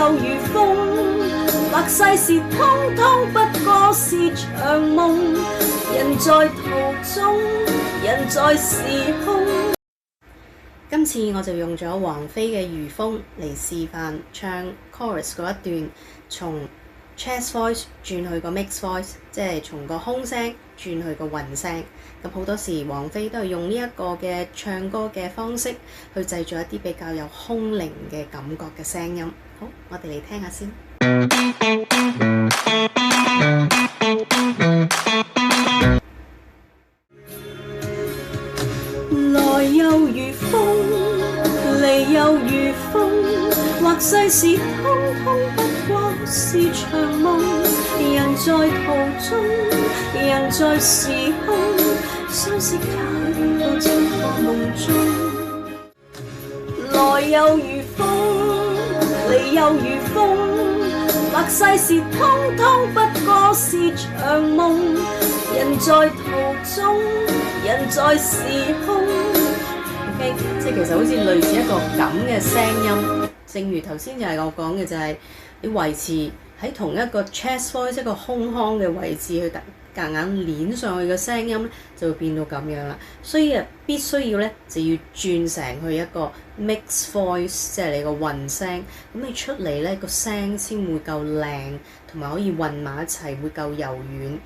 又如風，或世事通通不過是場夢。人在途中，人在時空。今次我就用咗王菲嘅《如風》嚟示範唱 chorus 嗰一段，從 chest voice 轉去個 mix voice， 即係從個空聲轉去個混聲。咁好多時王菲都係用呢一個嘅唱歌嘅方式去製造一啲比較有空靈嘅感覺嘅聲音。好，我哋嚟聽下先。來又如風，離又如風，或世事通通不過是場夢。人在途中，人在時空，相識也遇到這個夢中。來又如風，離又如風，或世事通通不過是場夢。人在途中，人在時空。OK， 即係其實好似類似一個咁嘅聲音。正如頭先就係我講嘅，就係你維持喺同一個 chest voice 一個空腔嘅位置去夾硬攣上去嘅聲音咧，就會變到咁樣啦。所以必須要咧就要轉成去一個 mix voice， 即係你個混聲。咁你出嚟咧個聲先會夠靚，同埋可以混埋一齊會夠柔軟。